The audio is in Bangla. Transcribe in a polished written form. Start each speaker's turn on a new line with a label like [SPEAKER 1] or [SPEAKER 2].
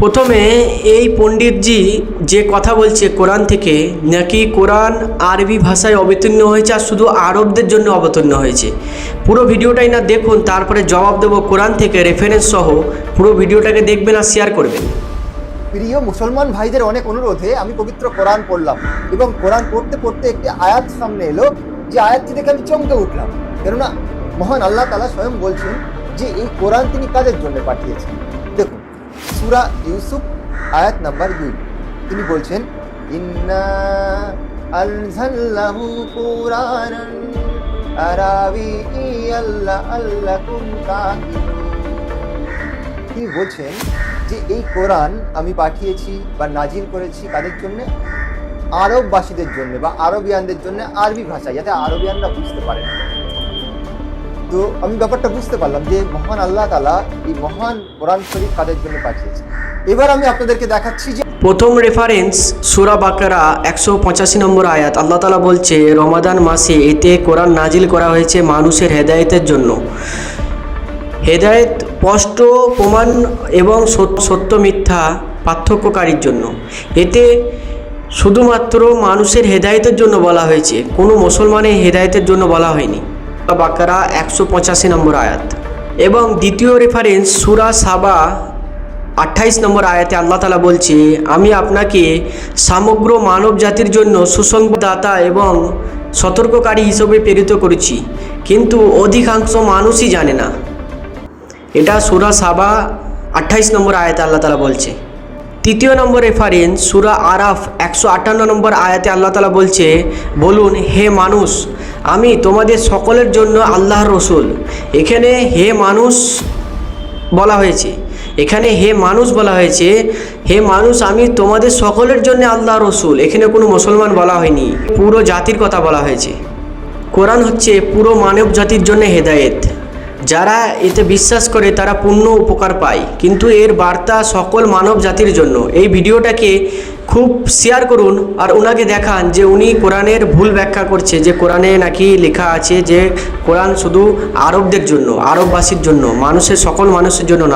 [SPEAKER 1] প্রথমে এই পণ্ডিতজি যে কথা বলছে কোরআন থেকে, নাকি কোরআন আরবি ভাষায় অবতীর্ণ হয়েছে আর শুধু আরবদের জন্য অবতীর্ণ হয়েছে। পুরো ভিডিওটাই না দেখুন, তারপরে জবাব দেবো কোরআন থেকে রেফারেন্স সহ। পুরো ভিডিওটাকে দেখবেন আর শেয়ার করবেন।
[SPEAKER 2] প্রিয় মুসলমান ভাইদের অনেক অনুরোধে আমি পবিত্র কোরআন পড়লাম এবং কোরআন পড়তে পড়তে একটি আয়াত সামনে এলো, যে আয়াতটি দেখে আমি চমকে উঠলাম। কেননা মহান আল্লাহ তাআলা স্বয়ং বলছেন যে এই কোরআন তিনি কাদের জন্য পাঠিয়েছেন। দেখুন, সূরা ইউসুফ আয়াত নাম্বার 2, তিনি বলছেন ইন্না আনজালনাহু কুরআনান আরাবিয়্যান লাআল্লাকুম তাকিলুন। তিনি বলছেন যে এই কোরআন আমি পাঠিয়েছি বা নাজিল করেছি কাদের জন্য? আরববাসীদের জন্য বা আরবিয়ানদের জন্য, আরবি ভাষা, যাতে আরবিয়ানরা বুঝতে পারে। তো আমি ব্যাপারটা বুঝতে পারলাম যে মহান আল্লাহ তাআলা এই মহান কোরআন শরীফ কাদের জন্য পাঠিয়েছেন। এবার আমি আপনাদেরকে দেখাচ্ছি যে
[SPEAKER 1] প্রথম রেফারেন্স সূরা বাকারা 185 নম্বর আয়াত। আল্লাহ তাআলা বলছে রমাদান মাসে এতে কোরআন নাজিল করা হয়েছে মানুষের হেদায়েতের জন্য। হেদায়েত স্পষ্ট প্রমাণ এবং সত্য মিথ্যা পার্থক্যকারীর জন্য। এতে শুধুমাত্র মানুষের হেদায়েতের জন্য বলা হয়েছে, কোনো মুসলমানের হেদায়েতের জন্য বলা হয়নি। বাকারা 185 নম্বর আয়াত। এবং দ্বিতীয় রেফারেন্স সূরা সাবা 28 নম্বর আয়াতে আল্লাহ তাআলা বলছে আমি আপনাকে সমগ্র মানব জাতির জন্য সুসংবাদদাতা এবং সতর্ককারী হিসেবে প্রেরিত করেছি, কিন্তু অধিকাংশ মানুষই জানে না। এটা সূরা সাবা 28 নম্বর আয়াতে আল্লাহ তাআলা বলছে। তৃতীয় নম্বর রেফারেন্স সূরা আরাফ 158 নম্বর আয়াতে আল্লাহ তাআলা বলছে বলুন হে মানুষ, আমি তোমাদের সকলের জন্য আল্লাহর রসুল। এখানে হে মানুষ বলা হয়েছে, এখানে হে মানুষ বলা হয়েছে, হে মানুষ আমি তোমাদের সকলের জন্য আল্লাহর রসুল। এখানে কোনো মুসলমান বলা হয়নি, পুরো জাতির কথা বলা হয়েছে। কোরআন হচ্ছে পুরো মানব জাতির জন্য হেদায়েত। যারা এতে বিশ্বাস করে তারা পূর্ণ উপকার পায়, কিন্তু এর বার্তা সকল মানব জাতির জন্য। এই ভিডিওটাকে খুব শেয়ার করুন আর ওনাকে দেখান যে উনি কোরআনের ভুল ব্যাখ্যা করছে, যে কোরআনে নাকি লেখা আছে যে কোরআন শুধু আরবদের জন্য, আরববাসীর জন্য, মানুষের সকল মানুষের জন্য না।